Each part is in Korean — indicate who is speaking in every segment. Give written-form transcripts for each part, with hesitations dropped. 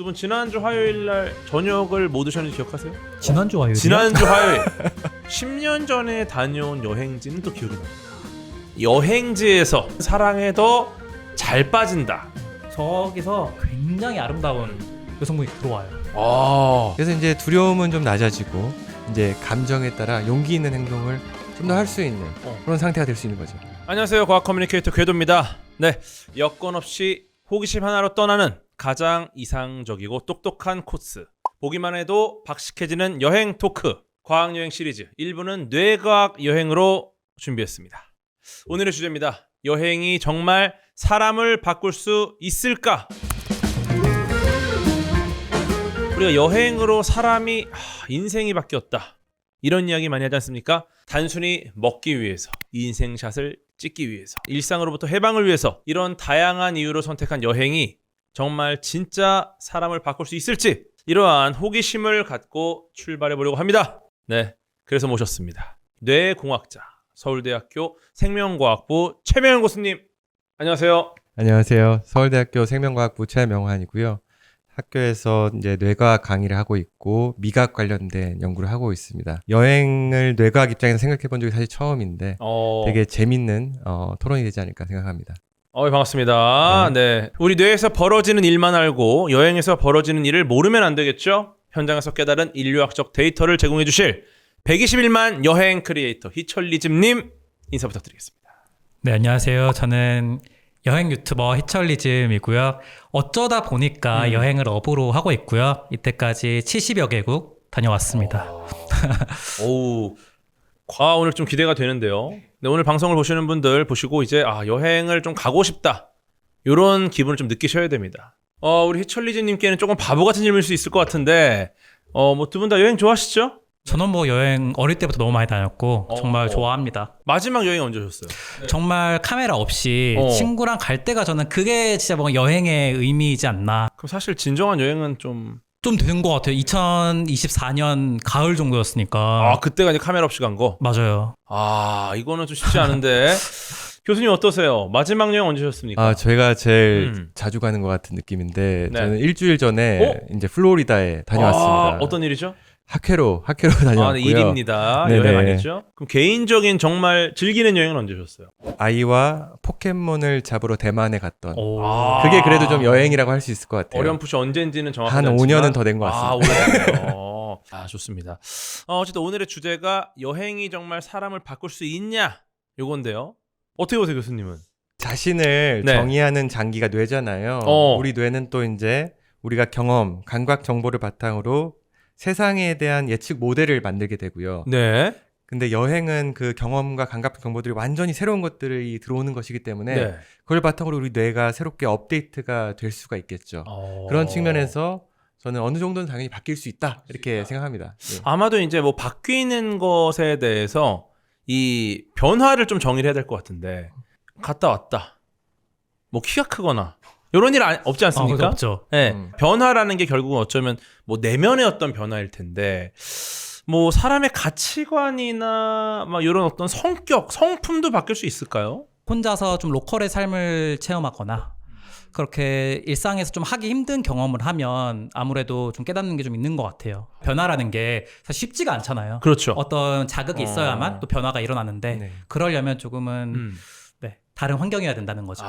Speaker 1: 두 분 지난주 화요일 날 저녁을 뭐 드셨는지 기억하세요?
Speaker 2: 지난주 화요일.
Speaker 1: 지난주 화요일 10년 전에 다녀온 여행지는 또 기억이 납니다. 여행지에서 사랑에 더 잘 빠진다.
Speaker 2: 저기서 굉장히 아름다운 여성분이 들어와요.
Speaker 3: 그래서 이제 두려움은 좀 낮아지고 이제 감정에 따라 용기 있는 행동을 좀 더 할 수 있는 그런 상태가 될 수 있는 거죠.
Speaker 1: 안녕하세요, 과학 커뮤니케이터 궤도입니다. 네, 여건 없이 호기심 하나로 떠나는 가장 이상적이고 똑똑한 코스, 보기만 해도 박식해지는 여행 토크, 과학여행 시리즈 1부는 뇌과학 여행으로 준비했습니다. 오늘의 주제입니다. 여행이 정말 사람을 바꿀 수 있을까? 우리가 여행으로 사람이 인생이 바뀌었다, 이런 이야기 많이 하지 않습니까? 단순히 먹기 위해서, 인생샷을 찍기 위해서, 일상으로부터 해방을 위해서, 이런 다양한 이유로 선택한 여행이 정말 진짜 사람을 바꿀 수 있을지, 이러한 호기심을 갖고 출발해 보려고 합니다. 네, 그래서 모셨습니다. 뇌공학자, 서울대학교 생명과학부 최명환 교수님, 안녕하세요.
Speaker 3: 안녕하세요. 서울대학교 생명과학부 최명환이고요. 학교에서 이제 뇌과학 강의를 하고 있고 미각 관련된 연구를 하고 있습니다. 여행을 뇌과학 입장에서 생각해 본 적이 사실 처음인데 되게 재밌는 토론이 되지 않을까 생각합니다.
Speaker 1: 반갑습니다. 네. 우리 뇌에서 벌어지는 일만 알고 여행에서 벌어지는 일을 모르면 안 되겠죠? 현장에서 깨달은 인류학적 데이터를 제공해 주실 121만 여행 크리에이터 희철리즘님, 인사 부탁드리겠습니다.
Speaker 2: 네, 안녕하세요. 저는 여행 유튜버 희철리즘이고요. 어쩌다 보니까 여행을 업으로 하고 있고요. 이때까지 70여 개국 다녀왔습니다.
Speaker 1: 오우, 오늘 좀 기대가 되는데요. 네, 오늘 방송을 보시는 분들 보시고 이제 여행을 좀 가고 싶다, 이런 기분을 좀 느끼셔야 됩니다. 우리 희철리즘님께는 조금 바보 같은 질문일 수 있을 것 같은데 뭐 두 분 다 여행 좋아하시죠?
Speaker 2: 저는 뭐 여행 어릴 때부터 너무 많이 다녔고 정말 좋아합니다.
Speaker 1: 마지막 여행 언제 하셨어요?
Speaker 2: 정말 카메라 없이 친구랑 갈 때가 저는 그게 진짜 뭔가 여행의 의미이지 않나.
Speaker 1: 그럼 사실 진정한 여행은 좀
Speaker 2: 된 것 같아요. 2024년 가을 정도였으니까.
Speaker 1: 그때가 이제 카메라 없이 간 거?
Speaker 2: 맞아요.
Speaker 1: 이거는 좀 쉽지 않은데 교수님 어떠세요? 마지막 여행 언제 하셨습니까?
Speaker 3: 저희가 제일 자주 가는 것 같은 느낌인데
Speaker 1: 네.
Speaker 3: 저는 일주일 전에 이제 플로리다에 다녀왔습니다.
Speaker 1: 어떤 일이죠?
Speaker 3: 학회로 다녀왔고요.
Speaker 1: 네, 일입니다.
Speaker 3: 네네.
Speaker 1: 여행 아니죠? 그럼 개인적인 정말 즐기는 여행은 언제 하셨어요?
Speaker 3: 아이와 포켓몬을 잡으러 대만에 갔던.
Speaker 2: 오.
Speaker 3: 그게 그래도 좀 여행이라고 할 수 있을 것 같아요.
Speaker 1: 어렴풋이 언젠지는 정확하지
Speaker 3: 한
Speaker 1: 않지만
Speaker 3: 5년은 더 된 것 같습니다.
Speaker 1: 오래됐네요. 좋습니다. 어쨌든 오늘의 주제가 여행이 정말 사람을 바꿀 수 있냐, 요건데요. 어떻게 보세요, 교수님은?
Speaker 3: 자신을
Speaker 1: 네.
Speaker 3: 정의하는 장기가 뇌잖아요. 우리 뇌는 또 이제 우리가 경험, 감각 정보를 바탕으로 세상에 대한 예측 모델을 만들게 되고요.
Speaker 1: 네.
Speaker 3: 근데 여행은 그 경험과 감각 정보들이 완전히 새로운 것들이 들어오는 것이기 때문에
Speaker 1: 네.
Speaker 3: 그걸 바탕으로 우리 뇌가 새롭게 업데이트가 될 수가 있겠죠. 그런 측면에서 저는 어느 정도는 당연히 바뀔 수 있다, 이렇게 생각합니다. 네.
Speaker 1: 아마도 이제 뭐 바뀌는 것에 대해서 이 변화를 좀 정의를 해야 될 것 같은데, 갔다 왔다, 뭐 키가 크거나 이런 일 없지 않습니까?
Speaker 2: 없죠.
Speaker 1: 네. 변화라는 게 결국은 어쩌면 뭐 내면의 어떤 변화일 텐데, 뭐 사람의 가치관이나 막 이런 어떤 성격, 성품도 바뀔 수 있을까요?
Speaker 2: 혼자서 좀 로컬의 삶을 체험하거나 그렇게 일상에서 좀 하기 힘든 경험을 하면 아무래도 좀 깨닫는 게 좀 있는 것 같아요. 변화라는 게 사실 쉽지가 않잖아요.
Speaker 1: 그렇죠.
Speaker 2: 어떤 자극이 있어야만 또 변화가 일어나는데
Speaker 3: 네.
Speaker 2: 그러려면 조금은 다른 환경이어야 된다는 거죠.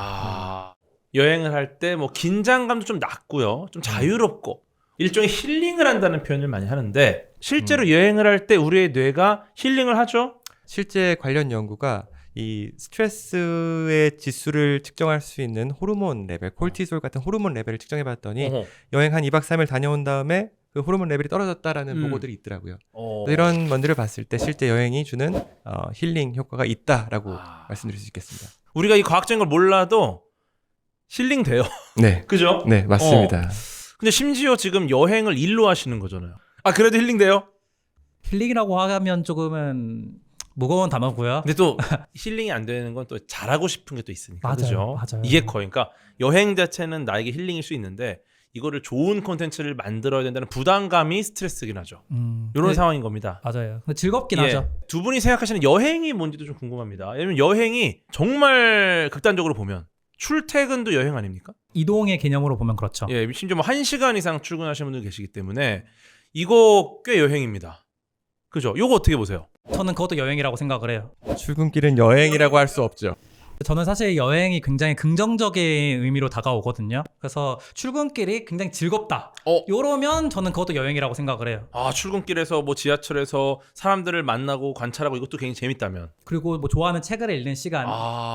Speaker 1: 여행을 할 때 뭐 긴장감도 좀 낮고요, 좀 자유롭고 일종의 힐링을 한다는 표현을 많이 하는데, 실제로 여행을 할 때 우리의 뇌가 힐링을 하죠?
Speaker 3: 실제 관련 연구가 이 스트레스의 지수를 측정할 수 있는 호르몬 레벨, 콜티솔 같은 호르몬 레벨을 측정해 봤더니 여행 한 2박 3일 다녀온 다음에 그 호르몬 레벨이 떨어졌다라는 보고들이 있더라고요. 이런 면들을 봤을 때 실제 여행이 주는 힐링 효과가 있다라고 말씀드릴 수 있겠습니다.
Speaker 1: 우리가 이 과학적인 걸 몰라도 힐링 돼요.
Speaker 3: 네.
Speaker 1: 그죠?
Speaker 3: 네, 맞습니다.
Speaker 1: 근데 심지어 지금 여행을 일로 하시는 거잖아요. 그래도 힐링 돼요?
Speaker 2: 힐링이라고 하면 조금은 무거운 단어고요.
Speaker 1: 근데 또 힐링이 안 되는 건 또 잘하고 싶은 게 또 있으니까.
Speaker 2: 맞아요,
Speaker 1: 그죠?
Speaker 2: 맞아요.
Speaker 1: 이게 그러니까 여행 자체는 나에게 힐링일 수 있는데 이거를 좋은 콘텐츠를 만들어야 된다는 부담감이 스트레스긴 하죠. 이런 상황인 겁니다.
Speaker 2: 맞아요. 근데 즐겁긴 하죠.
Speaker 1: 두 분이 생각하시는 여행이 뭔지도 좀 궁금합니다. 왜냐면 여행이 정말 극단적으로 보면 출퇴근도 여행 아닙니까?
Speaker 2: 이동의 개념으로 보면 그렇죠.
Speaker 1: 예, 심지어 뭐 1시간 이상 출근하시는 분들 계시기 때문에 이거 꽤 여행입니다. 그죠? 요거 어떻게 보세요?
Speaker 2: 저는 그것도 여행이라고 생각을 해요.
Speaker 3: 출근길은 여행이라고 할 수 없죠.
Speaker 2: 저는 사실 여행이 굉장히 긍정적인 의미로 다가오거든요. 그래서 출근길이 굉장히 즐겁다. 요러면 저는 그것도 여행이라고 생각을 해요.
Speaker 1: 아, 출근길에서 뭐 지하철에서 사람들을 만나고 관찰하고 이것도 굉장히 재밌다면.
Speaker 2: 그리고 뭐 좋아하는 책을 읽는 시간,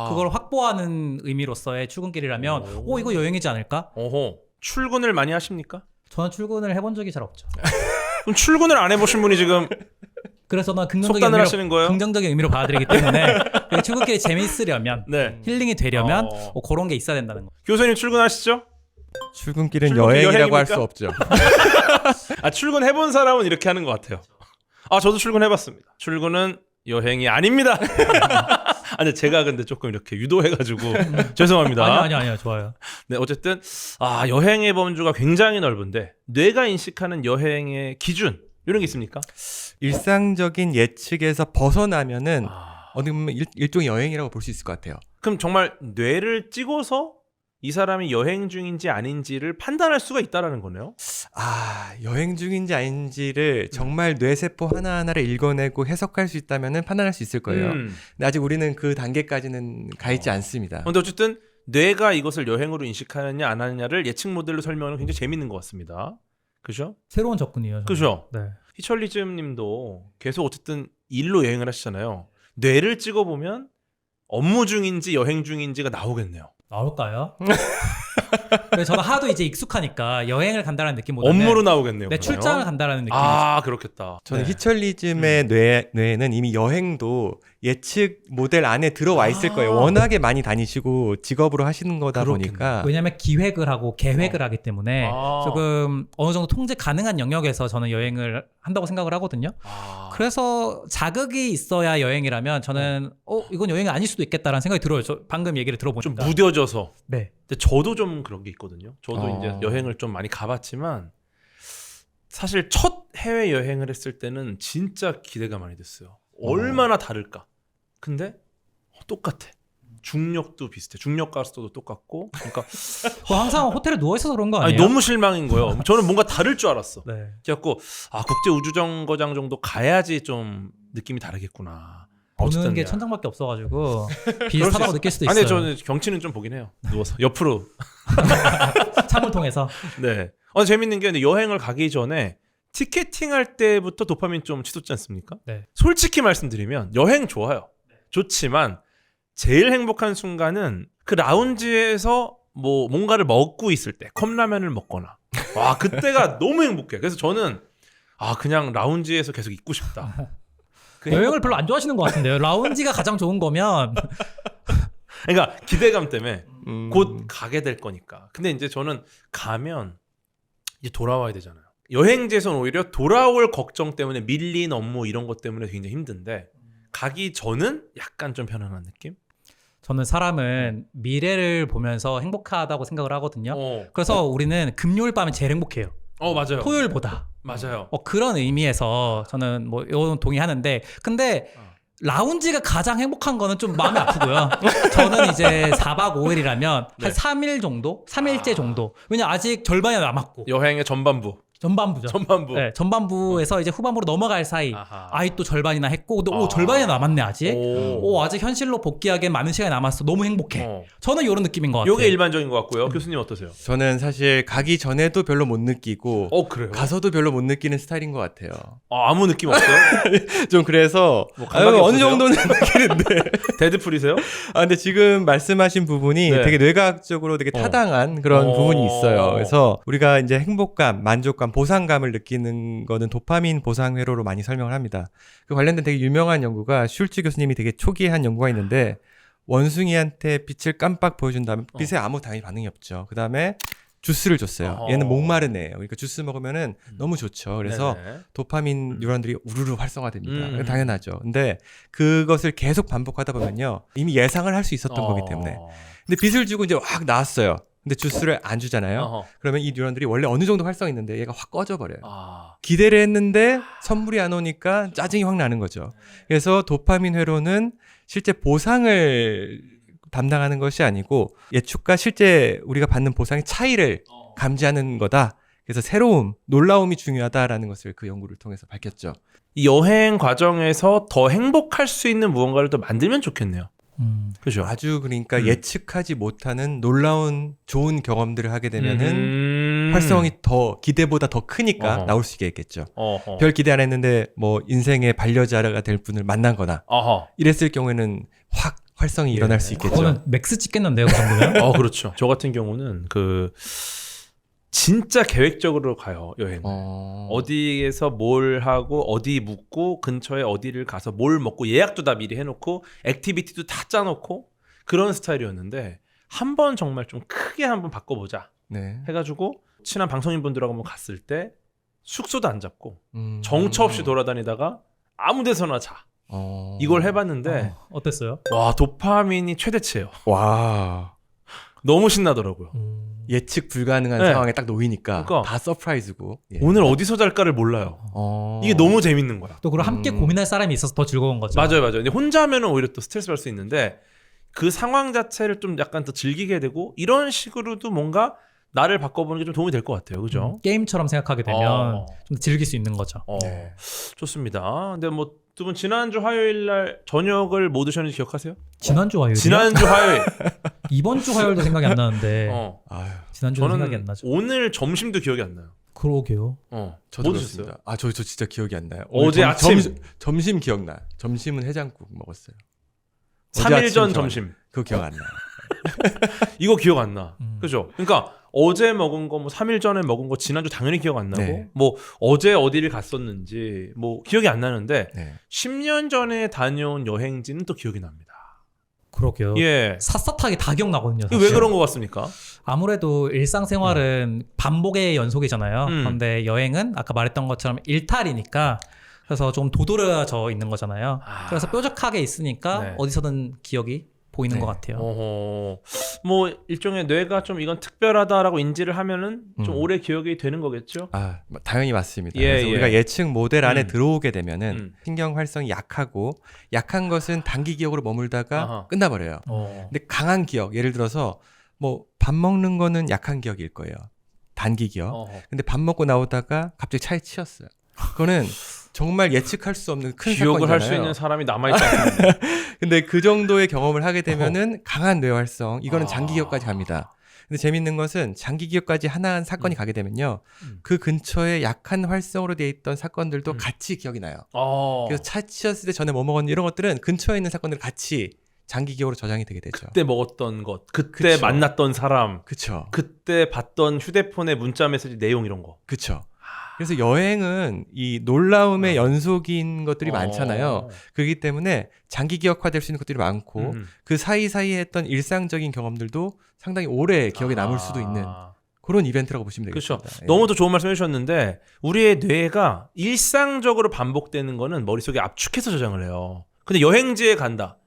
Speaker 2: 그걸 확보하는 의미로서의 출근길이라면 이거 여행이지 않을까?
Speaker 1: 어허. 출근을 많이 하십니까?
Speaker 2: 저는 출근을 해본 적이 잘 없죠.
Speaker 1: 그럼 출근을 안 해보신 분이 지금
Speaker 2: 그래서 저는
Speaker 1: 속단을 하시는 거예요?
Speaker 2: 긍정적인 의미로 받아들이기 때문에 출근길이 재밌으려면
Speaker 1: 네.
Speaker 2: 힐링이 되려면 그런 게 있어야 된다는 거.
Speaker 1: 교수님 출근하시죠?
Speaker 3: 출근길은
Speaker 1: 출근길
Speaker 3: 여행이라고 할 수
Speaker 1: 여행입니까?
Speaker 3: 없죠.
Speaker 1: 아, 출근해본 사람은 이렇게 하는 것 같아요. 아, 저도 출근해봤습니다. 출근은 여행이 아닙니다. 아, 근데 제가 근데 조금 이렇게 유도해가지고 죄송합니다.
Speaker 2: 아니요, 좋아요.
Speaker 1: 네, 어쨌든 여행의 범주가 굉장히 넓은데 뇌가 인식하는 여행의 기준 이런 게 있습니까?
Speaker 3: 일상적인 예측에서 벗어나면은
Speaker 1: 아,
Speaker 3: 어느 보면 일종의 여행이라고 볼 수 있을 것 같아요.
Speaker 1: 그럼 정말 뇌를 찍어서 이 사람이 여행 중인지 아닌지를 판단할 수가 있다라는 거네요.
Speaker 3: 여행 중인지 아닌지를 정말 뇌세포 하나하나를 읽어내고 해석할 수 있다면은 판단할 수 있을 거예요. 근데 아직 우리는 그 단계까지는 가 있지 않습니다.
Speaker 1: 근데 어쨌든 뇌가 이것을 여행으로 인식하느냐 안 하느냐를 예측 모델로 설명하는 굉장히 재밌는 것 같습니다. 그죠?
Speaker 2: 새로운 접근이에요. 저는.
Speaker 1: 그죠?
Speaker 2: 네.
Speaker 1: 희철리즘 님도 계속 어쨌든 일로 여행을 하시잖아요. 뇌를 찍어보면 업무 중인지 여행 중인지가 나오겠네요.
Speaker 2: 나올까요? 저는 하도 이제 익숙하니까 여행을 간다는 느낌보다는
Speaker 1: 업무로 나오겠네요.
Speaker 2: 네,
Speaker 1: 그러면.
Speaker 2: 출장을 간다는 느낌이죠.
Speaker 1: 아, 그렇겠다.
Speaker 3: 저는
Speaker 2: 네.
Speaker 3: 희철리즘의 뇌에는 이미 여행도 예측 모델 안에 들어와 있을 거예요. 워낙에 많이 다니시고 직업으로 하시는 거다
Speaker 1: 그렇겠네.
Speaker 3: 보니까.
Speaker 2: 왜냐하면 기획을 하고 계획을 하기 때문에 조금 어느 정도 통제 가능한 영역에서 저는 여행을 한다고 생각을 하거든요. 그래서 자극이 있어야 여행이라면 저는 이건 여행이 아닐 수도 있겠다라는 생각이 들어요. 저 방금 얘기를
Speaker 1: 좀
Speaker 2: 들어보니까.
Speaker 1: 무뎌져서.
Speaker 2: 네.
Speaker 1: 근데 저도 좀 그런 게 있거든요. 저도 이제 여행을 좀 많이 가봤지만 사실 첫 해외 여행을 했을 때는 진짜 기대가 많이 됐어요. 얼마나 다를까. 근데 똑같아. 중력도 비슷해. 중력 가스도 똑같고. 그러니까
Speaker 2: 항상 호텔에 누워 있어서 그런 거
Speaker 1: 아니,
Speaker 2: 아니에요?
Speaker 1: 너무 실망인 거예요. 저는 뭔가 다를 줄 알았어.
Speaker 2: 네.
Speaker 1: 그래갖고 국제 우주정거장 정도 가야지 좀 느낌이 다르겠구나.
Speaker 2: 보는 게 천장밖에 없어가지고 비슷하다고 느낄 수도 있어요.
Speaker 1: 아니, 저는 경치는 좀 보긴 해요. 누워서 옆으로.
Speaker 2: 창을 통해서.
Speaker 1: 네. 재밌는 게 근데 여행을 가기 전에 티켓팅할 때부터 도파민 좀 치솟지 않습니까?
Speaker 2: 네.
Speaker 1: 솔직히 말씀드리면 여행 좋아요. 좋지만 제일 행복한 순간은 그 라운지에서 뭐 뭔가를 먹고 있을 때 컵라면을 먹거나 와, 그때가 너무 행복해. 그래서 저는 그냥 라운지에서 계속 있고 싶다.
Speaker 2: 여행을 별로 안 좋아하시는 것 같은데요. 라운지가 가장 좋은 거면
Speaker 1: 그러니까 기대감 때문에 곧 가게 될 거니까. 근데 이제 저는 가면 이제 돌아와야 되잖아요. 여행지에서는 오히려 돌아올 걱정 때문에 밀린 업무 이런 것 때문에 굉장히 힘든데 가기 전은 약간 좀 편안한 느낌?
Speaker 2: 저는 사람은 미래를 보면서 행복하다고 생각을 하거든요. 그래서 우리는 금요일 밤에 제일 행복해요.
Speaker 1: 맞아요.
Speaker 2: 토요일보다.
Speaker 1: 맞아요.
Speaker 2: 그런 의미에서 저는 뭐 이건 동의하는데 근데 라운지가 가장 행복한 거는 좀 마음이 아프고요. 저는 이제 4박 5일이라면
Speaker 1: 네.
Speaker 2: 한 3일 정도? 3일째 정도. 왜냐 아직 절반이 남았고.
Speaker 1: 여행의 전반부.
Speaker 2: 전반부죠.
Speaker 1: 전반부.
Speaker 2: 네, 전반부에서 이제 후반부로 넘어갈 사이
Speaker 1: 아하.
Speaker 2: 아이 또 절반이나 했고 근데 절반이나 남았네 아직. 아직 현실로 복귀하기엔 많은 시간이 남았어. 너무 행복해. 저는 이런 느낌인 것 같아요.
Speaker 1: 이게 일반적인 것 같고요. 교수님 어떠세요?
Speaker 3: 저는 사실 가기 전에도 별로 못 느끼고
Speaker 1: 그래요?
Speaker 3: 가서도 별로 못 느끼는 스타일인 것 같아요.
Speaker 1: 아무 느낌 없어요?
Speaker 3: 좀 그래서
Speaker 1: 뭐 감각이
Speaker 3: 어느
Speaker 1: 없으세요?
Speaker 3: 정도는 느끼는데
Speaker 1: 데드풀이세요?
Speaker 3: 근데 지금 말씀하신 부분이
Speaker 1: 네.
Speaker 3: 되게 뇌과학적으로 되게 타당한 그런 부분이 있어요. 그래서 우리가 이제 행복감, 만족감, 보상감을 느끼는 거는 도파민 보상 회로로 많이 설명을 합니다. 그 관련된 되게 유명한 연구가 슐츠 교수님이 되게 초기에 한 연구가 있는데 원숭이한테 빛을 깜빡 보여준 다음에 빛에 아무 당연히 반응이 없죠. 그 다음에 주스를 줬어요. 얘는 목마른 애예요. 그러니까 주스 먹으면은 너무 좋죠. 그래서
Speaker 1: 네네.
Speaker 3: 도파민 뉴런들이 우르르 활성화됩니다. 당연하죠. 근데 그것을 계속 반복하다 보면요. 이미 예상을 할 수 있었던 거기 때문에. 근데 빛을 주고 이제 확 나왔어요. 근데 주스를 안 주잖아요. 그러면 이 뉴런들이 원래 어느 정도 활성했는데 얘가 확 꺼져버려요. 기대를 했는데 선물이 안 오니까 짜증이 확 나는 거죠. 그래서 도파민 회로는 실제 보상을 담당하는 것이 아니고 예측과 실제 우리가 받는 보상의 차이를 감지하는 거다. 그래서 새로움, 놀라움이 중요하다라는 것을 그 연구를 통해서 밝혔죠.
Speaker 1: 이 여행 과정에서 더 행복할 수 있는 무언가를 또 만들면 좋겠네요. 그죠?
Speaker 3: 아주 그러니까 예측하지 못하는 놀라운 좋은 경험들을 하게 되면은 활성이 더 기대보다 더 크니까
Speaker 1: 어허.
Speaker 3: 나올 수 있겠죠.
Speaker 1: 어허.
Speaker 3: 별 기대 안 했는데 뭐 인생의 반려자가 될 분을 만난거나
Speaker 1: 어허.
Speaker 3: 이랬을 경우에는 확 활성이 일어날 수 있겠죠.
Speaker 2: 그거는 맥스 찍겠는데요, 그 정도면?
Speaker 1: 그렇죠. 저 같은 경우는 진짜 계획적으로 가요, 여행. 어디에서 뭘 하고 어디 묵고 근처에 어디를 가서 뭘 먹고 예약도 다 미리 해놓고 액티비티도 다 짜놓고 그런 스타일이었는데 한 번 정말 좀 크게 한번 바꿔보자
Speaker 3: 네.
Speaker 1: 해가지고 친한 방송인분들하고 한번 갔을 때 숙소도 안 잡고 정처 없이 돌아다니다가 아무 데서나 자. 이걸 해봤는데
Speaker 2: 어땠어요?
Speaker 1: 와, 도파민이 최대치예요.
Speaker 3: 와.
Speaker 1: 너무 신나더라고요.
Speaker 3: 예측 불가능한
Speaker 1: 네.
Speaker 3: 상황에 딱 놓이니까
Speaker 1: 그러니까
Speaker 3: 다 서프라이즈고. 예.
Speaker 1: 오늘 어디서 잘까를 몰라요. 이게 너무 재밌는 거야.
Speaker 2: 또 그리고 함께 고민할 사람이 있어서 더 즐거운 거죠.
Speaker 1: 맞아요. 근데 혼자 하면은 오히려 또 스트레스 받을 수 있는데 그 상황 자체를 좀 약간 더 즐기게 되고 이런 식으로도 뭔가 나를 바꿔보는 게 좀 도움이 될 것 같아요. 그죠?
Speaker 2: 게임처럼 생각하게 되면 좀 즐길 수 있는 거죠.
Speaker 3: 네.
Speaker 1: 좋습니다. 근데 뭐 두 분 지난주 화요일 날 저녁을 뭐 드셨는지 기억하세요?
Speaker 2: 지난주 화요일.
Speaker 1: 지난주 화요일.
Speaker 2: 이번 주 화요일도 생각이 안 나는데
Speaker 3: 아유,
Speaker 2: 지난주는 생각이 안
Speaker 1: 저는
Speaker 2: 나죠.
Speaker 1: 오늘 점심도 기억이 안 나요.
Speaker 2: 그러게요.
Speaker 3: 저도
Speaker 1: 뭐
Speaker 3: 그렇습니다.
Speaker 1: 드셨어요?
Speaker 3: 저 진짜 기억이 안 나요.
Speaker 1: 어제 아침.
Speaker 3: 점심 기억나. 점심은 해장국 먹었어요. 어제
Speaker 1: 3일
Speaker 3: 아침
Speaker 1: 전
Speaker 3: 기억 안-
Speaker 1: 점심.
Speaker 3: 그거 기억 안 나요.
Speaker 1: 이거 기억 안 나. 그죠? 그러니까 어제 먹은 거, 뭐 3일 전에 먹은 거 지난주 당연히 기억 안 나고,
Speaker 3: 네.
Speaker 1: 뭐 어제 어디를 갔었는지 뭐 기억이 안 나는데
Speaker 3: 네.
Speaker 1: 10년 전에 다녀온 여행지는 또 기억이 납니다.
Speaker 2: 그러게요.
Speaker 1: 예.
Speaker 2: 삿삿하게 다 기억나거든요.
Speaker 1: 이게
Speaker 2: 사실.
Speaker 1: 왜 그런 것 같습니까?
Speaker 2: 아무래도 일상생활은 반복의 연속이잖아요.
Speaker 1: 음.
Speaker 2: 그런데 여행은 아까 말했던 것처럼 일탈이니까 그래서 좀 도드라져 있는 거잖아요. 그래서 뾰족하게 있으니까
Speaker 1: 네.
Speaker 2: 어디서든 기억이 보이는
Speaker 3: 네.
Speaker 2: 것 같아요.
Speaker 1: 뭐 일종의 뇌가 좀 이건 특별하다라고 인지를 하면은 좀 오래 기억이 되는 거겠죠?
Speaker 3: 뭐 당연히 맞습니다.
Speaker 1: 예,
Speaker 3: 그래서
Speaker 1: 예.
Speaker 3: 우리가 예측 모델 안에
Speaker 1: 음.
Speaker 3: 들어오게 되면은
Speaker 1: 음.
Speaker 3: 신경 활성이 약하고 약한 것은 단기 기억으로 머물다가
Speaker 1: 아하.
Speaker 3: 끝나버려요. 근데 강한 기억, 예를 들어서 뭐 밥 먹는 거는 약한 기억일 거예요. 단기 기억. 근데 밥 먹고 나오다가 갑자기 차에 치였어요. 그거는 정말 예측할 수 없는 큰
Speaker 1: 기억을 할 수
Speaker 3: 사건이잖아요.
Speaker 1: 있는 사람이 남아있지 않는데.
Speaker 3: 근데 그 정도의 경험을 하게 되면은 강한 뇌 활성, 이거는 장기 기억까지 갑니다. 근데 재밌는 것은 장기 기억까지 하나한 사건이 가게 되면요, 그 근처에 약한 활성으로 돼 있던 사건들도 같이 기억이 나요. 그래서 차 치였을 때 전에 뭐 먹었는지 이런 것들은 근처에 있는 사건들 같이 장기 기억으로 저장이 되게 되죠.
Speaker 1: 그때 먹었던 것, 그때
Speaker 3: 그쵸.
Speaker 1: 만났던 사람,
Speaker 3: 그쵸.
Speaker 1: 그때 봤던 휴대폰의 문자 메시지 내용 이런 거.
Speaker 3: 그쵸. 그래서 여행은 이 놀라움의 연속인 것들이 많잖아요. 그렇기 때문에 장기 기억화될 수 있는 것들이 많고 그 사이사이에 했던 일상적인 경험들도 상당히 오래 기억에 남을 수도 있는 그런 이벤트라고 보시면 되겠습니다.
Speaker 1: 그렇죠.
Speaker 3: 예.
Speaker 1: 너무 또 좋은 말씀 해주셨는데 우리의 뇌가 일상적으로 반복되는 거는 머릿속에 압축해서 저장을 해요. 근데 여행지에 간다.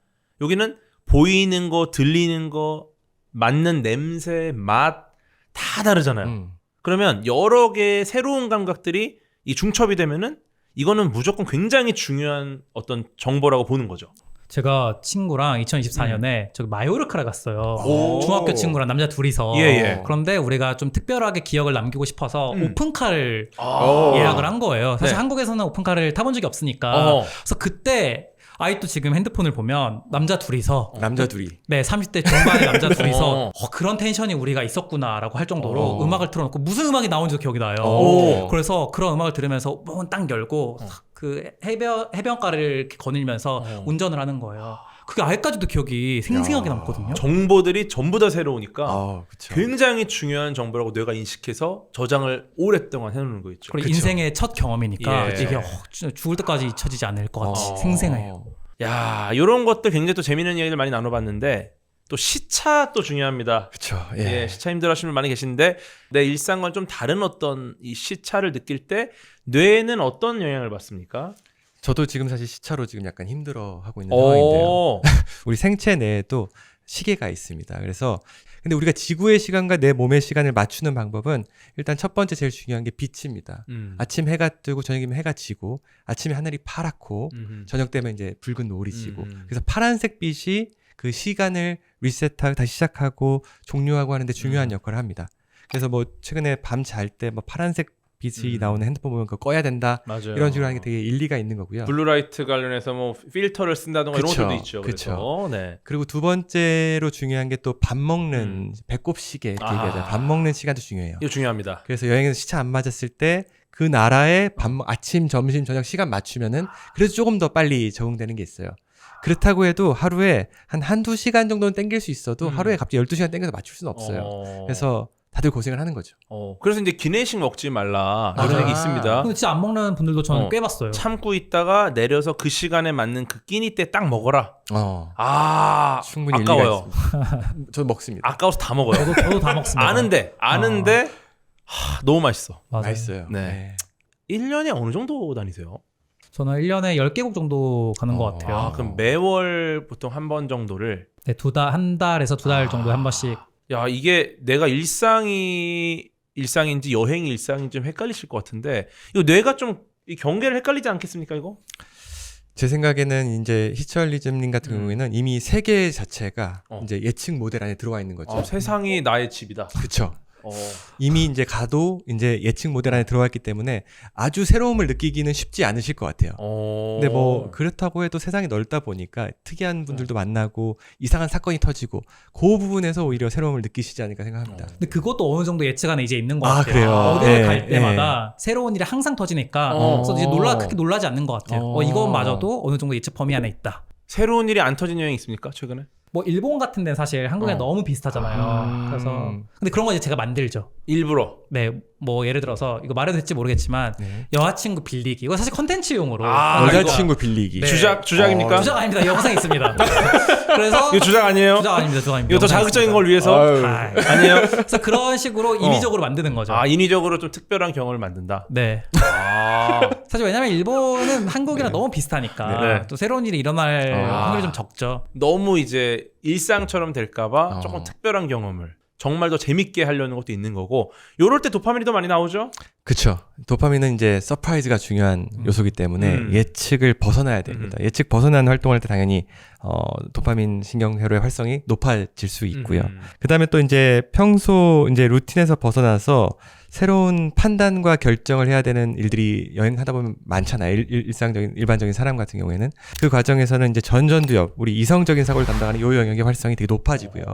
Speaker 1: 여기는 보이는 거, 들리는 거, 맡는 냄새, 맛 다 다르잖아요. 그러면 여러 개의 새로운 감각들이 이 중첩이 되면은 이거는 무조건 굉장히 중요한 어떤 정보라고 보는 거죠.
Speaker 2: 제가 친구랑 2024년에 저기 마요르카를 갔어요.
Speaker 3: 오.
Speaker 2: 중학교 친구랑 남자 둘이서.
Speaker 1: 예.
Speaker 2: 그런데 우리가 좀 특별하게 기억을 남기고 싶어서 오픈카를
Speaker 3: 오.
Speaker 2: 예약을 한 거예요. 사실
Speaker 1: 네.
Speaker 2: 한국에서는 오픈카를 타본 적이 없으니까.
Speaker 1: 어허.
Speaker 2: 그래서 그때 아이도 지금 핸드폰을 보면 남자 둘이서
Speaker 3: 남자 둘이.
Speaker 2: 네, 30대 중반의 남자 둘이서
Speaker 1: 어.
Speaker 2: 그런 텐션이 우리가 있었구나라고 할 정도로
Speaker 3: 어.
Speaker 2: 음악을 틀어놓고 무슨 음악이 나오는지도 기억이 나요.
Speaker 3: 오.
Speaker 2: 그래서 그런 음악을 들으면서 문딱 열고 그 해변가를 이렇게 거닐면서 운전을 하는 거예요. 그게 아직까지도 기억이 생생하게
Speaker 3: 야.
Speaker 2: 남거든요.
Speaker 1: 정보들이 전부 다 새로우니까
Speaker 3: 그쵸.
Speaker 1: 굉장히 중요한 정보라고 뇌가 인식해서 저장을 오랫동안 해놓는 거 있죠.
Speaker 2: 그리고
Speaker 3: 그쵸.
Speaker 2: 인생의 첫 경험이니까
Speaker 1: 예.
Speaker 2: 이게 진짜 죽을 때까지 잊혀지지 않을 것 같이
Speaker 3: 어.
Speaker 2: 생생해요.
Speaker 1: 야, 이런 것들 굉장히 또 재미있는 이야기들 많이 나눠봤는데 또 시차 또 중요합니다.
Speaker 3: 그쵸.
Speaker 1: 예, 시차 힘들어하시는 분 많이 계신데 내 일상과는 좀 다른 어떤 이 시차를 느낄 때 뇌에는 어떤 영향을 받습니까?
Speaker 3: 저도 지금 사실 시차로 지금 약간 힘들어하고 있는 상황인데요.
Speaker 1: 오,
Speaker 3: 우리 생체 내에도 시계가 있습니다. 그래서 근데 우리가 지구의 시간과 내 몸의 시간을 맞추는 방법은 일단 첫 번째 제일 중요한 게 빛입니다. 아침 해가 뜨고 저녁이면 해가 지고 아침에 하늘이 파랗고 저녁 되면 이제 붉은 노을이 지고 그래서 파란색 빛이 그 시간을 리셋하고 다시 시작하고 종료하고 하는데 중요한 역할을 합니다. 그래서 뭐 최근에 밤 잘 때 뭐 파란색 빛이 나오는 핸드폰 보면 그거 꺼야 된다.
Speaker 1: 맞아요.
Speaker 3: 이런 식으로 하는 게 되게 일리가 있는 거고요.
Speaker 1: 블루라이트 관련해서 뭐 필터를 쓴다던가 이런
Speaker 3: 그쵸,
Speaker 1: 것도 있죠.
Speaker 3: 그쵸.
Speaker 1: 그래서 네.
Speaker 3: 그리고 두 번째로 중요한 게 또 밥 먹는 배꼽 시계 이렇게
Speaker 1: 아.
Speaker 3: 얘기하잖아요. 밥 먹는 시간도 중요해요.
Speaker 1: 이거 중요합니다.
Speaker 3: 그래서 여행에서 시차 안 맞았을 때 그 나라의 아침, 점심, 저녁 시간 맞추면은 그래도 조금 더 빨리 적응되는 게 있어요. 그렇다고 해도 하루에 한두 시간 정도는 땡길 수 있어도 하루에 갑자기 12시간 땡겨서 맞출 수는 없어요. 그래서 다들 고생을 하는 거죠.
Speaker 1: 그래서 이제 기내식 먹지 말라 이런
Speaker 2: 맞아요.
Speaker 1: 얘기 있습니다.
Speaker 2: 근데 진짜 안 먹는 분들도 저는 꽤 봤어요.
Speaker 1: 참고 있다가 내려서 그 시간에 맞는 그 끼니 때 딱 먹어라.
Speaker 3: 충분히
Speaker 1: 아까워요.
Speaker 3: 일리가 있습니다. 저도 먹습니다.
Speaker 1: 아까워서 다 먹어요.
Speaker 2: 저도 다 먹습니다.
Speaker 1: 아는데 너무 맛있어.
Speaker 2: 맞아요.
Speaker 3: 맛있어요.
Speaker 1: 네. 1년에 어느 정도 다니세요?
Speaker 2: 저는 1년에 10개국 정도 가는 것 같아요.
Speaker 1: 그럼 매월 보통 한 번 정도를
Speaker 2: 네, 한 달에서 2달 정도에 한 번씩.
Speaker 1: 야, 이게 내가 일상인지 여행이 일상인지 좀 헷갈리실 것 같은데 이거 뇌가 좀 이 경계를 헷갈리지 않겠습니까, 이거?
Speaker 3: 제 생각에는 이제 히처리즘님 같은 경우에는 이미 세계 자체가 이제 예측 모델 안에 들어와 있는 거죠.
Speaker 1: 세상이 나의 집이다.
Speaker 3: 그렇죠. 이미 이제 가도 이제 예측 모델 안에 들어왔기 때문에 아주 새로움을 느끼기는 쉽지 않으실 것 같아요. 근데 뭐 그렇다고 해도 세상이 넓다 보니까 특이한 분들도 만나고 이상한 사건이 터지고 그 부분에서 오히려 새로움을 느끼시지 않을까 생각합니다.
Speaker 2: 근데 그것도 어느 정도 예측 안에 이제 있는 것 같아요.
Speaker 3: 그래요?
Speaker 2: 어디를 갈 때마다 새로운 일이 항상 터지니까 그래서 이제 크게 놀라지 않는 것 같아요. 이것마저도 어느 정도 예측 범위 안에 있다.
Speaker 1: 새로운 일이 안 터진 여행 있습니까, 최근에?
Speaker 2: 뭐 일본 같은 데는 사실 한국에 너무 비슷하잖아요. 그래서 근데 그런 거 이제 제가 만들죠.
Speaker 1: 일부러.
Speaker 2: 네, 뭐 예를 들어서 이거 말해도 될지 모르겠지만 여자친구 빌리기 이거 사실 컨텐츠용으로
Speaker 3: 여자친구 빌리기.
Speaker 2: 네.
Speaker 1: 주작입니까?
Speaker 2: 주작 아닙니다. 영상이 있습니다. 그래서
Speaker 1: 이거 주작 아니에요?
Speaker 2: 주작 아닙니다. 주작 아닙니다.
Speaker 1: 이거 더 자극적인 걸 위해서? 아니에요?
Speaker 2: 그래서 그런 식으로 인위적으로 만드는 거죠.
Speaker 1: 인위적으로 좀 특별한 경험을 만든다.
Speaker 2: 네. 사실 왜냐면 일본은 한국이랑 너무 비슷하니까
Speaker 1: 네.
Speaker 2: 또 새로운 일이 일어날 확률이 좀 적죠.
Speaker 1: 너무 이제 일상처럼 될까봐 조금 특별한 경험을 정말 더 재밌게 하려는 것도 있는 거고, 요럴 때 도파민이 더 많이 나오죠?
Speaker 3: 그렇죠. 도파민은 이제 서프라이즈가 중요한 요소이기 때문에 예측을 벗어나야 됩니다. 예측 벗어난 활동을 할 때 당연히 도파민 신경회로의 활성이 높아질 수 있고요. 그다음에 또 이제 평소 이제 루틴에서 벗어나서 새로운 판단과 결정을 해야 되는 일들이 여행하다 보면 많잖아요. 일반적인 사람 같은 경우에는 그 과정에서는 이제 전전두엽, 우리 이성적인 사고를 담당하는 요 영역의 활성이 되게 높아지고요.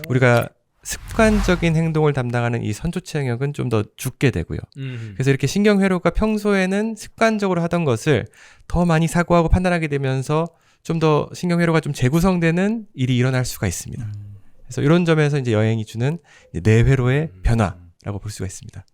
Speaker 3: 우리가 습관적인 행동을 담당하는 이 선조체 영역은 좀 더 죽게 되고요. 그래서 이렇게 신경회로가 평소에는 습관적으로 하던 것을 더 많이 사고하고 판단하게 되면서 좀 더 신경회로가 좀 재구성되는 일이 일어날 수가 있습니다. 그래서 이런 점에서 이제 여행이 주는 뇌회로의 변화라고 볼 수가 있습니다.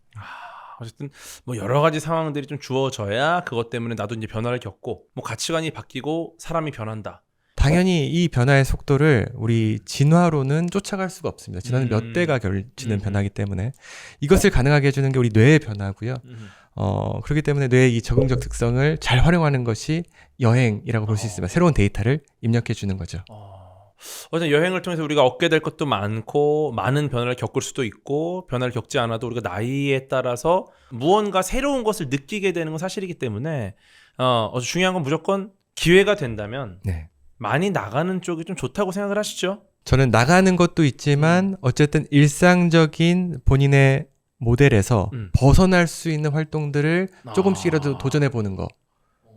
Speaker 1: 어쨌든 뭐 여러 가지 상황들이 좀 주어져야 그것 때문에 나도 이제 변화를 겪고 뭐 가치관이 바뀌고 사람이 변한다.
Speaker 3: 당연히 이 변화의 속도를 우리 진화로는 쫓아갈 수가 없습니다. 진화는 몇 대가 결치는 변화이기 때문에 이것을 가능하게 해주는 게 우리 뇌의 변화고요. 그렇기 때문에 뇌의 이 적응적 특성을 잘 활용하는 것이 여행이라고 볼 수 있습니다. 새로운 데이터를 입력해 주는 거죠.
Speaker 1: 어쨌든 여행을 통해서 우리가 얻게 될 것도 많고 많은 변화를 겪을 수도 있고 변화를 겪지 않아도 우리가 나이에 따라서 무언가 새로운 것을 느끼게 되는 건 사실이기 때문에 중요한 건 무조건 기회가 된다면 많이 나가는 쪽이 좀 좋다고 생각을 하시죠?
Speaker 3: 저는 나가는 것도 있지만 어쨌든 일상적인 본인의 모델에서 벗어날 수 있는 활동들을 조금씩이라도 도전해 보는 거.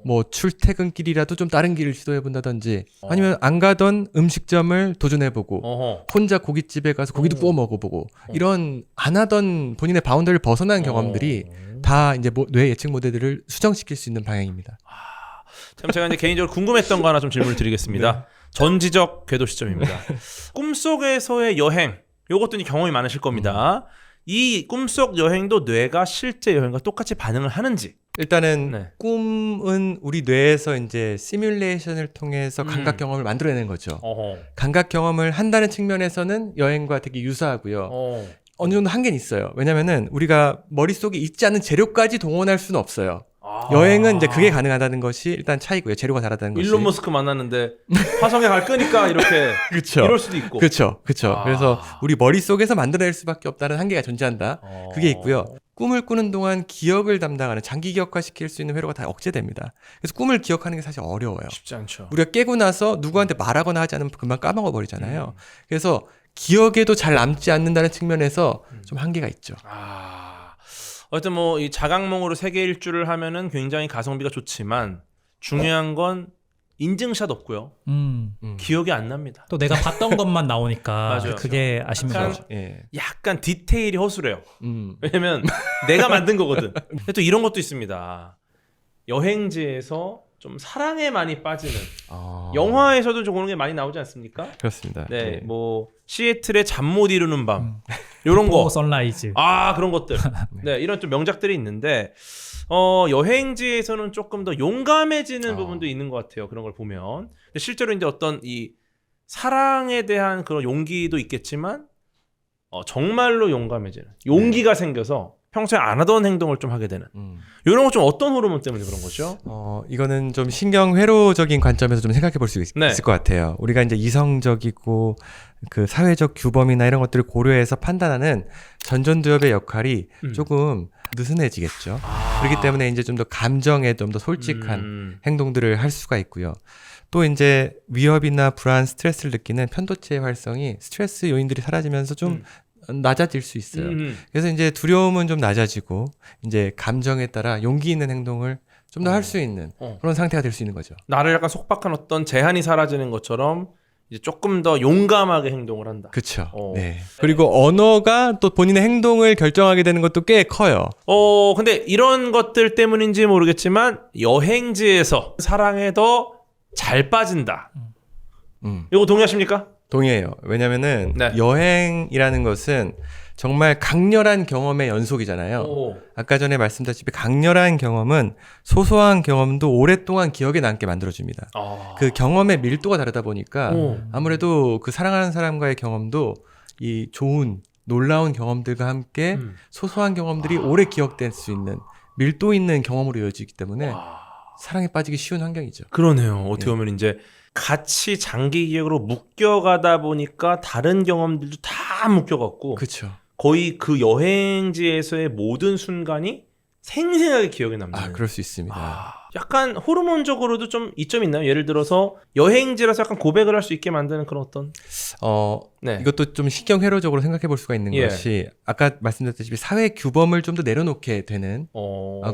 Speaker 3: 뭐 출퇴근길이라도 좀 다른 길을 시도해 본다든지 아니면 안 가던 음식점을 도전해 보고 혼자 고깃집에 가서 고기도 구워 먹어보고 이런 안 하던 본인의 바운더리를 벗어난 경험들이 다 이제 뇌 예측 모델들을 수정시킬 수 있는 방향입니다.
Speaker 1: 참 제가 이제 개인적으로 궁금했던 거 하나 좀 질문을 드리겠습니다. 전지적 궤도 시점입니다. 꿈속에서의 여행, 요것도 이제 경험이 많으실 겁니다. 이 꿈속 여행도 뇌가 실제 여행과 똑같이 반응을 하는지.
Speaker 3: 일단은 꿈은 우리 뇌에서 이제 시뮬레이션을 통해서 감각 경험을 만들어내는 거죠. 감각 경험을 한다는 측면에서는 여행과 되게 유사하고요. 어느 정도 한계는 있어요. 왜냐면은 우리가 머릿속에 있지 않은 재료까지 동원할 수는 없어요. 여행은 이제 그게 가능하다는 것이 일단 차이고요. 재료가 다르다는 것이.
Speaker 1: 일론 머스크 만났는데 화성에 갈 거니까 이렇게
Speaker 3: 그쵸.
Speaker 1: 이럴 수도 있고.
Speaker 3: 그렇죠. 그래서 우리 머릿속에서 만들어낼 수밖에 없다는 한계가 존재한다. 그게 있고요. 꿈을 꾸는 동안 기억을 담당하는 장기 기억화시킬 수 있는 회로가 다 억제됩니다. 그래서 꿈을 기억하는 게 사실 어려워요.
Speaker 1: 쉽지 않죠.
Speaker 3: 우리가 깨고 나서 누구한테 말하거나 하지 않으면 금방 까먹어 버리잖아요. 그래서 기억에도 잘 남지 않는다는 측면에서 좀 한계가 있죠.
Speaker 1: 어쨌든 뭐 이 자각몽으로 세계 일주를 하면은 굉장히 가성비가 좋지만 중요한 건 인증샷 없고요. 기억이 안 납니다.
Speaker 2: 또 내가 봤던 것만 나오니까
Speaker 1: 맞아요.
Speaker 2: 그게 아쉽네요.
Speaker 1: 약간,
Speaker 3: 예.
Speaker 1: 약간 디테일이 허술해요. 왜냐면 내가 만든 거거든. 근데 또 이런 것도 있습니다. 여행지에서 좀 사랑에 많이 빠지는 영화에서도 좀 그런 게 많이 나오지 않습니까?
Speaker 3: 그렇습니다.
Speaker 1: 네,
Speaker 3: 예.
Speaker 1: 뭐 시애틀의 잠 못 이루는 밤 이런 거,
Speaker 2: 선라이즈.
Speaker 1: 그런 것들, 네, 이런 좀 명작들이 있는데 여행지에서는 조금 더 용감해지는 부분도 있는 것 같아요. 그런 걸 보면 근데 실제로 이제 어떤 이 사랑에 대한 그런 용기도 있겠지만 정말로 용감해지는 용기가 생겨서 평소에 안 하던 행동을 좀 하게 되는 이런 거 좀 어떤 호르몬 때문에 그런 거죠?
Speaker 3: 이거는 좀 신경회로적인 관점에서 좀 생각해 볼 수
Speaker 1: 네.
Speaker 3: 있을 것 같아요. 우리가 이제 이성적이고 그 사회적 규범이나 이런 것들을 고려해서 판단하는 전전두엽의 역할이 조금 느슨해지겠죠. 그렇기 때문에 이제 좀 더 감정에 좀 더 솔직한 행동들을 할 수가 있고요. 또 이제 위협이나 불안, 스트레스를 느끼는 편도체의 활성이 스트레스 요인들이 사라지면서 좀 낮아질 수 있어요. 그래서 이제 두려움은 좀 낮아지고 이제 감정에 따라 용기 있는 행동을 좀 더 할 수 있는 그런 상태가 될 수 있는 거죠.
Speaker 1: 나를 약간 속박한 어떤 제한이 사라지는 것처럼 이제 조금 더 용감하게 행동을 한다.
Speaker 3: 그렇죠. 네. 그리고 언어가 또 본인의 행동을 결정하게 되는 것도 꽤 커요.
Speaker 1: 근데 이런 것들 때문인지 모르겠지만 여행지에서 사랑에 더 잘 빠진다. 이거 동의하십니까?
Speaker 3: 동의해요. 왜냐면은
Speaker 1: 네.
Speaker 3: 여행이라는 것은 정말 강렬한 경험의 연속이잖아요. 아까 전에 말씀드렸다시피 강렬한 경험은 소소한 경험도 오랫동안 기억에 남게 만들어줍니다. 그 경험의 밀도가 다르다 보니까 아무래도 그 사랑하는 사람과의 경험도 이 좋은 놀라운 경험들과 함께 소소한 경험들이 오래 기억될 수 있는 밀도 있는 경험으로 이어지기 때문에 사랑에 빠지기 쉬운 환경이죠.
Speaker 1: 그러네요. 어떻게 보면 이제 같이 장기 기억으로 묶여가다 보니까 다른 경험들도 다 묶여갖고
Speaker 3: 그렇죠.
Speaker 1: 거의 그 여행지에서의 모든 순간이 생생하게 기억에 남는.
Speaker 3: 그럴 수 있습니다.
Speaker 1: 약간 호르몬적으로도 좀 이점이 있나요? 예를 들어서 여행지라서 약간 고백을 할 수 있게 만드는 그런 어떤 네.
Speaker 3: 이것도 좀 신경회로적으로 생각해 볼 수가 있는 것이 아까 말씀드렸다시피 사회 규범을 좀 더 내려놓게 되는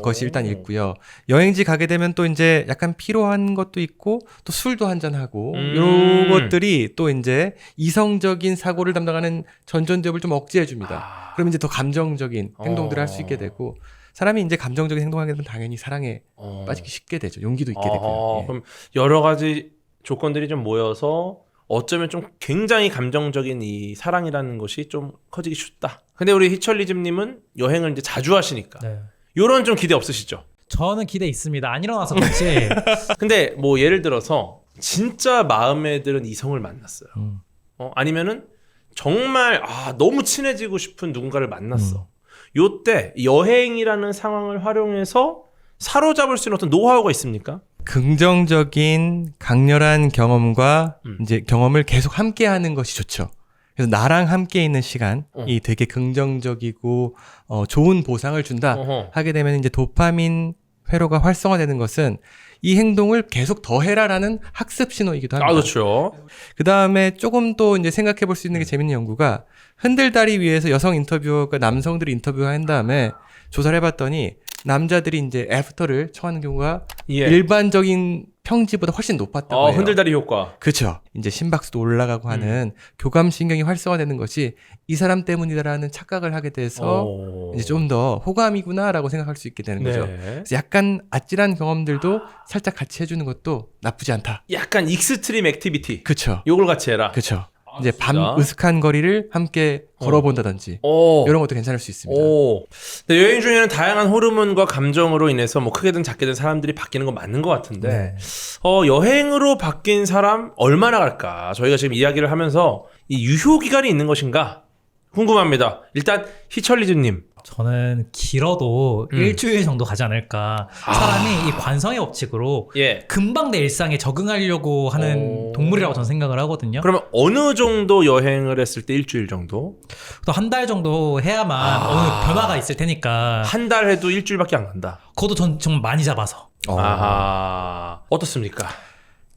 Speaker 3: 것이 일단 있고요. 여행지 가게 되면 또 이제 약간 피로한 것도 있고 또 술도 한잔하고 이런 것들이 또 이제 이성적인 사고를 담당하는 전전두엽을 좀 억제해 줍니다. 그러면 이제 더 감정적인 행동들을 할 수 있게 되고 사람이 이제 감정적인 행동하게 되면 당연히 사랑에 빠지기 쉽게 되죠. 용기도 있게 되고요.
Speaker 1: 그럼 여러 가지 조건들이 좀 모여서 어쩌면 좀 굉장히 감정적인 이 사랑이라는 것이 좀 커지기 쉽다. 근데 우리 희철리즘님은 여행을 이제 자주 하시니까 요런 좀 기대 없으시죠?
Speaker 2: 저는 기대 있습니다. 안 일어나서 그렇지.
Speaker 1: 근데 뭐 예를 들어서 진짜 마음에 드는 이성을 만났어요. 아니면은 정말 너무 친해지고 싶은 누군가를 만났어. 요때 여행이라는 상황을 활용해서 사로잡을 수 있는 어떤 노하우가 있습니까?
Speaker 3: 긍정적인 강렬한 경험과 이제 경험을 계속 함께 하는 것이 좋죠. 그래서 나랑 함께 있는 시간이 되게 긍정적이고 좋은 보상을 준다 하게 되면 이제 도파민 회로가 활성화되는 것은 이 행동을 계속 더 해라라는 학습 신호이기도 합니다.
Speaker 1: 그렇죠.
Speaker 3: 그 다음에 조금 또 이제 생각해 볼 수 있는 게 재밌는 연구가 흔들다리 위에서 여성 인터뷰어가 남성들을 인터뷰한 다음에 조사를 해봤더니 남자들이 이제 애프터를 청하는 경우가 일반적인 평지보다 훨씬 높았다고 해요.
Speaker 1: 흔들다리 효과.
Speaker 3: 그렇죠. 이제 심박수도 올라가고 하는 교감신경이 활성화되는 것이 이 사람 때문이다라는 착각을 하게 돼서 이제 좀 더 호감이구나라고 생각할 수 있게 되는 거죠. 그래서 약간 아찔한 경험들도 살짝 같이 해주는 것도 나쁘지 않다.
Speaker 1: 약간 익스트림 액티비티.
Speaker 3: 그렇죠.
Speaker 1: 요걸 같이 해라.
Speaker 3: 그렇죠. 이제 밤 으슥한 거리를 함께 걸어본다든지 이런 것도 괜찮을 수 있습니다.
Speaker 1: 근데 여행 중에는 다양한 호르몬과 감정으로 인해서 뭐 크게든 작게든 사람들이 바뀌는 건 맞는 것 같은데 여행으로 바뀐 사람 얼마나 갈까? 저희가 지금 이야기를 하면서 이 유효 기간이 있는 것인가 궁금합니다. 일단 희철리즈님
Speaker 2: 저는 길어도 일주일 정도 가지 않을까. 사람이 이 관성의 법칙으로
Speaker 1: 예.
Speaker 2: 금방 내 일상에 적응하려고 하는 동물이라고 저는 생각을 하거든요.
Speaker 1: 그러면 어느 정도 여행을 했을 때 일주일 정도?
Speaker 2: 또 한 달 정도 해야만 어느 변화가 있을 테니까.
Speaker 1: 한 달 해도 일주일밖에 안 간다.
Speaker 2: 그것도 전 정말 많이 잡아서.
Speaker 1: 아하. 어떻습니까?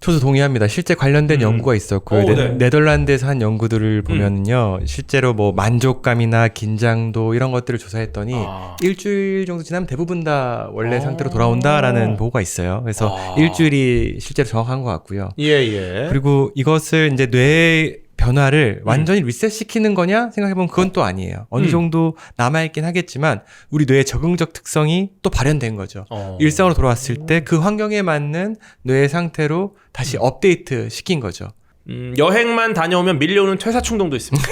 Speaker 3: 저도 동의합니다. 실제 관련된 연구가 있었고요.
Speaker 1: 네.
Speaker 3: 네덜란드에서 한 연구들을 보면요, 실제로 뭐 만족감이나 긴장도 이런 것들을 조사했더니 일주일 정도 지나면 대부분 다 원래 상태로 돌아온다라는 보고가 있어요. 그래서 일주일이 실제로 정확한 것 같고요.
Speaker 1: 예.
Speaker 3: 그리고 이것을 이제 뇌의 변화를 완전히 리셋시키는 거냐 생각해보면 그건 또 아니에요. 어느 정도 남아있긴 하겠지만 우리 뇌의 적응적 특성이 또 발현된 거죠. 일상으로 돌아왔을 때 그 환경에 맞는 뇌의 상태로 다시 업데이트 시킨 거죠.
Speaker 1: 여행만 다녀오면 밀려오는 퇴사 충동도 있습니다.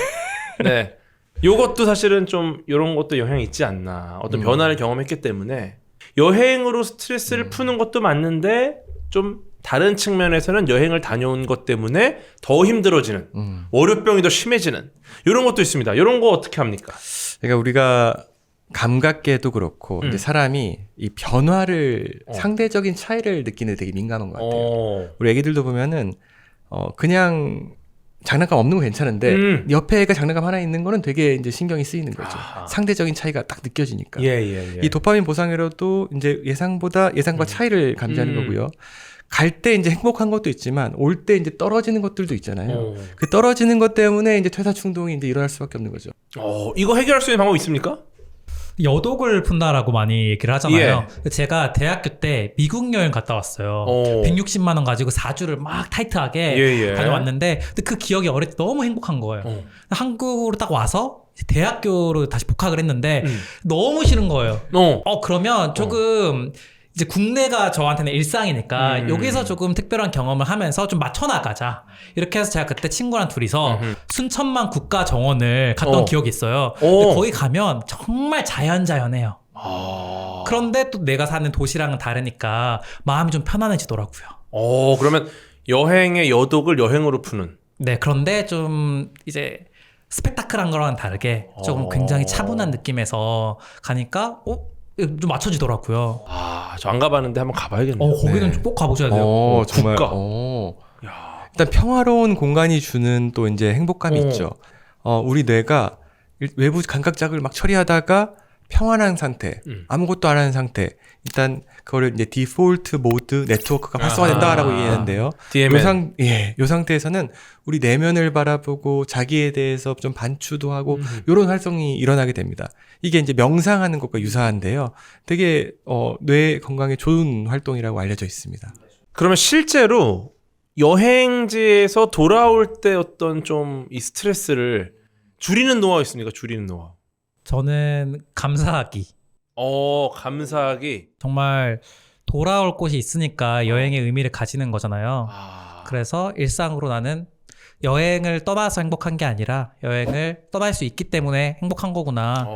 Speaker 1: 네. 요것도 사실은 좀 이런 것도 영향이 있지 않나. 어떤 변화를 경험했기 때문에 여행으로 스트레스를 푸는 것도 맞는데 좀 다른 측면에서는 여행을 다녀온 것 때문에 더 힘들어지는 월요병이 더 심해지는 이런 것도 있습니다. 이런 거 어떻게 합니까?
Speaker 3: 그러니까 우리가 감각계도 그렇고 이제 사람이 이 변화를 상대적인 차이를 느끼는 데 되게 민감한 것 같아요. 우리 애기들도 보면은 그냥 장난감 없는 건 괜찮은데 옆에 애가 장난감 하나 있는 거는 되게 이제 신경이 쓰이는 거죠. 상대적인 차이가 딱 느껴지니까.
Speaker 1: 예.
Speaker 3: 이 도파민 보상회로도 이제 예상과 차이를 감지하는 거고요. 갈 때 이제 행복한 것도 있지만 올 때 이제 떨어지는 것들도 있잖아요. 그 떨어지는 것 때문에 이제 퇴사 충동이 이제 일어날 수밖에 없는 거죠.
Speaker 1: 이거 해결할 수 있는 방법 있습니까?
Speaker 2: 여독을 푼다라고 많이 얘기를 하잖아요. 제가 대학교 때 미국 여행 갔다 왔어요. 160만 원 가지고 4주를 막 타이트하게 다녀왔는데 근데 그 기억이 어릴 때 너무 행복한 거예요. 한국으로 딱 와서 대학교로 다시 복학을 했는데 너무 싫은 거예요. 그러면 조금 이제 국내가 저한테는 일상이니까 여기서 조금 특별한 경험을 하면서 좀 맞춰나가자. 이렇게 해서 제가 그때 친구랑 둘이서 순천만 국가정원을 갔던 기억이 있어요. 근데 거기 가면 정말 자연자연해요. 그런데 또 내가 사는 도시랑은 다르니까 마음이 좀 편안해지더라고요.
Speaker 1: 그러면 여행의 여독을 여행으로 푸는.
Speaker 2: 네, 그런데 좀 이제 스펙타클한 거랑은 다르게 조금 굉장히 차분한 느낌에서 가니까 좀 맞춰지더라고요.
Speaker 1: 저 안 가봤는데 한번 가봐야겠네요.
Speaker 2: 거기는 꼭 가보셔야 돼요.
Speaker 3: 정말. 일단 평화로운 공간이 주는 또 이제 행복감이 있죠. 우리 뇌가 외부 감각 자극을 막 처리하다가 평안한 상태, 아무것도 안 하는 상태. 일단 그거를 이제 디폴트 모드 네트워크가 활성화된다라고 얘기하는데요.
Speaker 1: DMN.
Speaker 3: 요 상태에서는 우리 내면을 바라보고 자기에 대해서 좀 반추도 하고 이런 활성이 일어나게 됩니다. 이게 이제 명상하는 것과 유사한데요. 되게 뇌 건강에 좋은 활동이라고 알려져 있습니다.
Speaker 1: 그러면 실제로 여행지에서 돌아올 때 어떤 좀 이 스트레스를 줄이는 노하우 있습니까? 줄이는 노하우.
Speaker 2: 저는 감사하기.
Speaker 1: 감사하기.
Speaker 2: 정말 돌아올 곳이 있으니까 여행의 의미를 가지는 거잖아요. 그래서 일상으로 나는 여행을 떠나서 행복한 게 아니라 여행을 떠날 수 있기 때문에 행복한 거구나.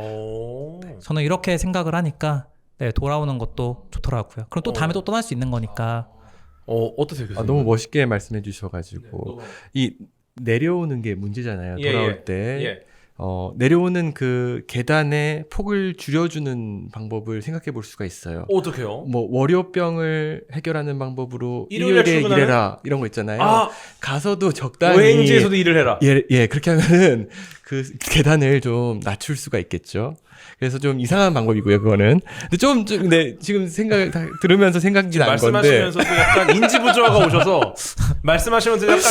Speaker 2: 저는 이렇게 생각을 하니까 돌아오는 것도 좋더라고요. 그럼 또 다음에 또 떠날 수 있는 거니까.
Speaker 1: 어떠세요, 교수님?
Speaker 3: 너무 멋있게 말씀해 주셔가지고 이 내려오는 게 문제잖아요. 돌아올 때. 내려오는 그 계단의 폭을 줄여주는 방법을 생각해 볼 수가 있어요.
Speaker 1: 어떻게요?
Speaker 3: 뭐 월요병을 해결하는 방법으로
Speaker 1: 일요일에
Speaker 3: 일해라 이런 거 있잖아요. 가서도 적당히
Speaker 1: 여행지에서도 일을 해라.
Speaker 3: 예, 그렇게 하면은 그 계단을 좀 낮출 수가 있겠죠. 그래서 좀 이상한 방법이고요, 그거는. 근데 근데 지금 들으면서 생각이 난 건데.
Speaker 1: 말씀하시면서도 약간 인지 부조화가 오셔서 말씀하시면서 약간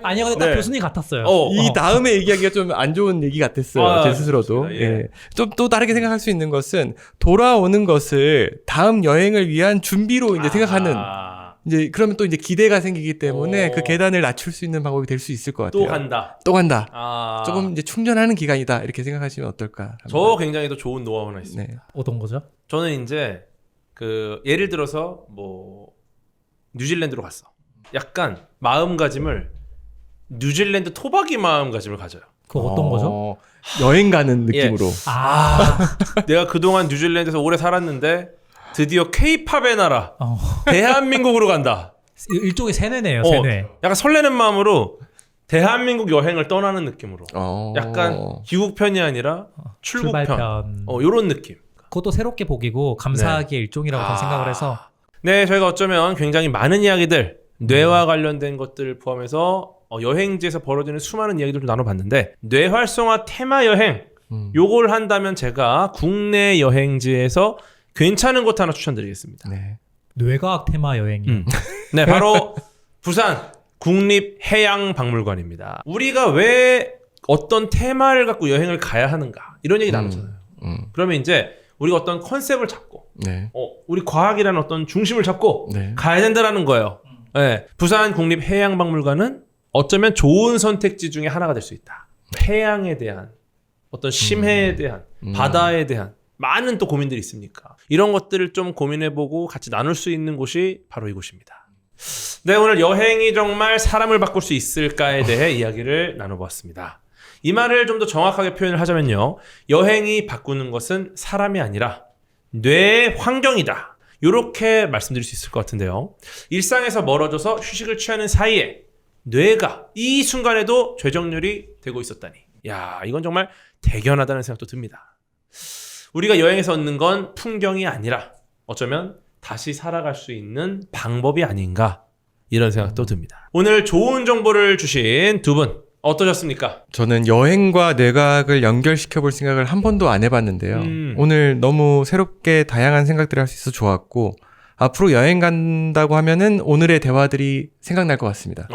Speaker 2: 아니요, 근데 딱 교수님 같았어요.
Speaker 3: 이 다음에 얘기하기가 좀 안 좋은 얘기 같았어요. 제 스스로도. 좀 또 다르게 생각할 수 있는 것은 돌아오는 것을 다음 여행을 위한 준비로 이제 생각하는. 이제 그러면 또 이제 기대가 생기기 때문에 그 계단을 낮출 수 있는 방법이 될 수 있을 것 같아요.
Speaker 1: 또 간다.
Speaker 3: 조금 이제 충전하는 기간이다 이렇게 생각하시면 어떨까 합니다.
Speaker 1: 저 굉장히 더 좋은 노하우 하나 있습니다.
Speaker 3: 네.
Speaker 2: 어떤 거죠?
Speaker 1: 저는 이제 그 예를 들어서 뭐 뉴질랜드로 갔어. 약간 마음가짐을 뉴질랜드 토박이 마음가짐을 가져요.
Speaker 2: 그거 어떤 거죠?
Speaker 3: 여행 가는 느낌으로.
Speaker 1: 내가 그동안 뉴질랜드에서 오래 살았는데 드디어 K-팝의 나라 대한민국으로 간다.
Speaker 2: 일종의 세뇌네요. 세뇌.
Speaker 1: 약간 설레는 마음으로 대한민국 여행을 떠나는 느낌으로
Speaker 3: 어.
Speaker 1: 약간 귀국편이 아니라 출국편
Speaker 2: 출발편.
Speaker 1: 요런 느낌.
Speaker 2: 그것도 새롭게 보기고 감사하기의 일종이라고 저는 생각을 해서
Speaker 1: 네, 저희가 어쩌면 굉장히 많은 이야기들 뇌와 관련된 것들을 포함해서 여행지에서 벌어지는 수많은 이야기들을 좀 나눠봤는데 뇌활성화 테마 여행 요걸 한다면 제가 국내 여행지에서 괜찮은 곳 하나 추천드리겠습니다.
Speaker 3: 네.
Speaker 2: 뇌과학 테마 여행이.
Speaker 1: 네, 바로 부산 국립해양박물관입니다. 우리가 왜 어떤 테마를 갖고 여행을 가야 하는가 이런 얘기 나누잖아요. 그러면 이제 우리가 어떤 컨셉을 잡고
Speaker 3: 네.
Speaker 1: 우리 과학이라는 어떤 중심을 잡고
Speaker 3: 네.
Speaker 1: 가야 된다라는 거예요. 네, 부산 국립해양박물관은 어쩌면 좋은 선택지 중에 하나가 될 수 있다. 해양에 대한 어떤 심해에 대한 바다에 대한 많은 또 고민들이 있으니까 이런 것들을 좀 고민해보고 같이 나눌 수 있는 곳이 바로 이곳입니다. 네, 오늘 여행이 정말 사람을 바꿀 수 있을까에 대해 이야기를 나눠보았습니다. 이 말을 좀 더 정확하게 표현을 하자면요, 여행이 바꾸는 것은 사람이 아니라 뇌의 환경이다, 이렇게 말씀드릴 수 있을 것 같은데요. 일상에서 멀어져서 휴식을 취하는 사이에 뇌가 이 순간에도 죄정률이 되고 있었다니, 야, 이건 정말 대견하다는 생각도 듭니다. 우리가 여행에서 얻는 건 풍경이 아니라 어쩌면 다시 살아갈 수 있는 방법이 아닌가, 이런 생각도 듭니다. 오늘 좋은 정보를 주신 두 분 어떠셨습니까?
Speaker 3: 저는 여행과 뇌과학을 연결시켜 볼 생각을 한 번도 안 해봤는데요. 오늘 너무 새롭게 다양한 생각들을 할 수 있어서 좋았고, 앞으로 여행 간다고 하면은 오늘의 대화들이 생각날 것 같습니다.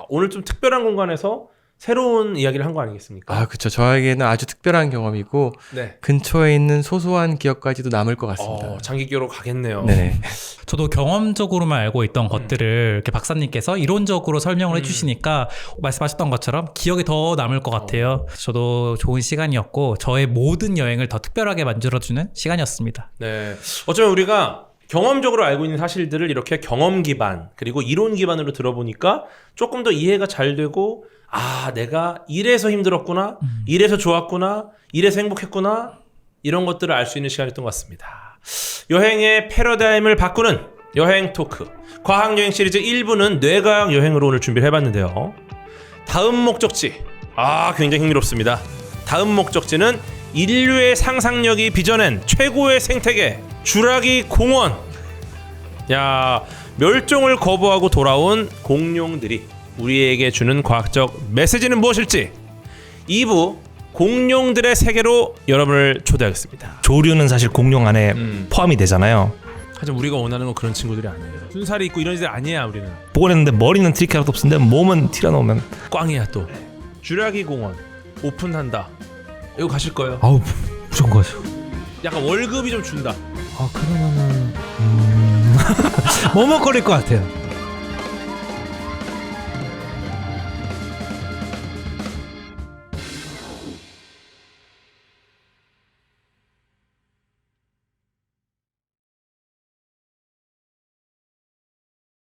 Speaker 1: 오늘 좀 특별한 공간에서 새로운 이야기를 한 거 아니겠습니까?
Speaker 3: 그렇죠. 저에게는 아주 특별한 경험이고,
Speaker 1: 네.
Speaker 3: 근처에 있는 소소한 기억까지도 남을 것 같습니다.
Speaker 1: 장기기로 가겠네요.
Speaker 3: 네.
Speaker 2: 저도 경험적으로만 알고 있던 것들을 이렇게 박사님께서 이론적으로 설명을 해주시니까 말씀하셨던 것처럼 기억이 더 남을 것 같아요. 저도 좋은 시간이었고 저의 모든 여행을 더 특별하게 만들어주는 시간이었습니다.
Speaker 1: 네. 어쩌면 우리가 경험적으로 알고 있는 사실들을 이렇게 경험 기반 그리고 이론 기반으로 들어보니까 조금 더 이해가 잘 되고, 내가 이래서 힘들었구나, 이래서 좋았구나, 이래서 행복했구나, 이런 것들을 알 수 있는 시간이었던 것 같습니다. 여행의 패러다임을 바꾸는 여행 토크, 과학여행 시리즈 1부는 뇌과학 여행으로 오늘 준비를 해봤는데요. 다음 목적지, 굉장히 흥미롭습니다. 다음 목적지는 인류의 상상력이 빚어낸 최고의 생태계, 주라기 공원. 야, 멸종을 거부하고 돌아온 공룡들이 우리에게 주는 과학적 메시지는 무엇일지 2부 공룡들의 세계로 여러분을 초대하겠습니다.
Speaker 4: 조류는 사실 공룡 안에 포함이 되잖아요.
Speaker 1: 하지만 우리가 원하는 건 그런 친구들이 아니에요. 순살이 있고 이런 애들 아니야. 우리는
Speaker 4: 보고 했는데 머리는 트리케라톱스인데 몸은 티라노면
Speaker 1: 꽝이야. 또 주라기 공원 오픈한다. 이거 가실 거예요?
Speaker 4: 아우 무조건 가죠.
Speaker 1: 약간 월급이 좀 준다.
Speaker 4: 그러면은 머뭇거릴 것 같아요.